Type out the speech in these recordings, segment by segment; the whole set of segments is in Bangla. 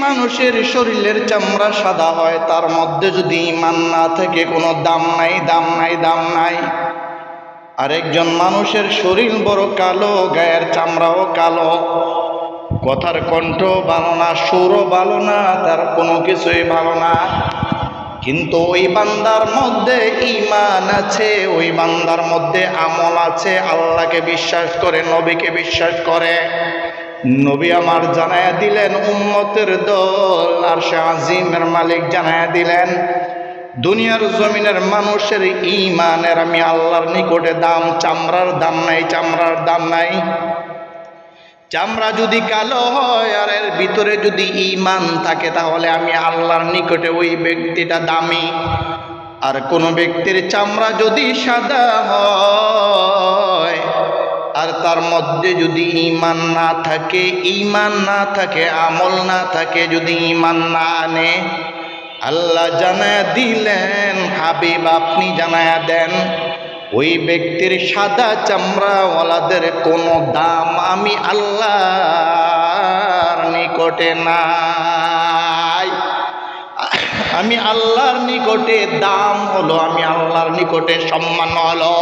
মানুষের শরীরের চামড়া সাদা হয়, তার মধ্যে যদি ঈমান না থাকে কোনো দাম নাই, দাম নাই, দাম নাই। আরেকজন মানুষের শরীর বড় কালো, গায়ের চামড়াও কালো, কথার কণ্ঠ ভালো না, সুরও ভালো না, তার কোনো কিছুই ভালো না, কিন্তু ওই বান্দার মধ্যে ঈমান আছে, ওই বান্দার মধ্যে আমল আছে, আল্লাহকে বিশ্বাস করে, নবীকে বিশ্বাস করে। নবী আমার জানায়া দিলেন, উম্মতের দল আরশে আজিমের মালিক জানায়া দিলেন, দুনিয়ার জমিনের মানুষের ঈমানের আমি আল্লাহর নিকটে দাম, চামড়ার দাম নাই, চামড়ার দাম নাই। চামড়া যদি কালো হয় আর এর ভিতরে যদি ঈমান থাকে, তাহলে আমি আল্লাহর নিকটে ওই ব্যক্তিটা দামি। আর কোন ব্যক্তির চামড়া যদি সাদা হয় আর তার মধ্যে যদি ঈমান না থাকে, ঈমান না থাকে, আমল না থাকে, যদি ঈমান না আনে, আল্লাহ জানায়া দিলেন, হাবিব আপনি জানায়া দেন, ওই ব্যক্তির সাদা চামড়াওয়ালাদের কোনো দাম আমি আল্লাহর নিকটে নাই। আমি আল্লাহর নিকটে দাম হলো, আমি আল্লাহর নিকটে সম্মান হলো।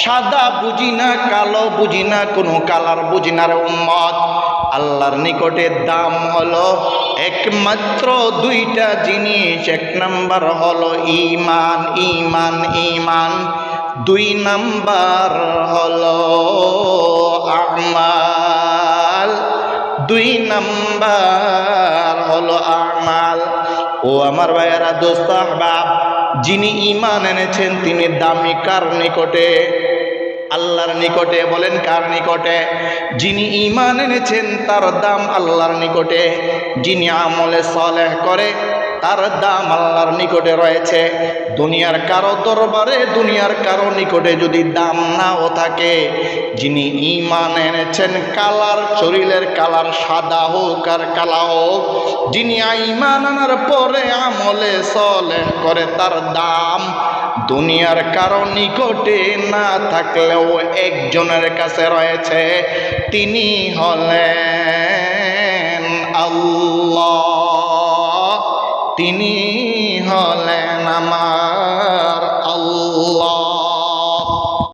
সাদা বুঝি না, কালো বুঝি না, কোনো কালার বুঝি না রে উম্মত। আল্লাহর নিকটে দাম হলো একমাত্র দুইটা জিনিস। এক নাম্বার হলো ঈমান, ঈমান, ঈমান। দুই নাম্বার হলো আমাল, দুই নাম্বার হলো আমাল। ও আমার ভাইয়েরা, দোস্ত, আহবাব, যিনি ঈমান এনেছেন তিনি দামি কার নিকটে? আল্লাহর নিকটে। বলেন কার নিকটে? যিনি ঈমান এনেছেন তার দাম আল্লাহর নিকটে। যিনি আমলে সালেহ করে তার দাম আল্লাহর নিকটে রয়েছে। দুনিয়ার কারো দরবারে, দুনিয়ার কারো নিকটে যদি দাম নাও থাকে, যিনি ঈমান এনেছেন, কালার, শরীরের কালার সাদা হোক আর কালা হোক, যিনি ঈমান আনার পরে আমলে সালেহ করে, তার দাম দুনিয়ার কারো নিকটে না থাকলেও একজনের কাছে রয়েছে, তিনি হলেন আল্লাহ, তিনি হলেন আমার আল্লাহ।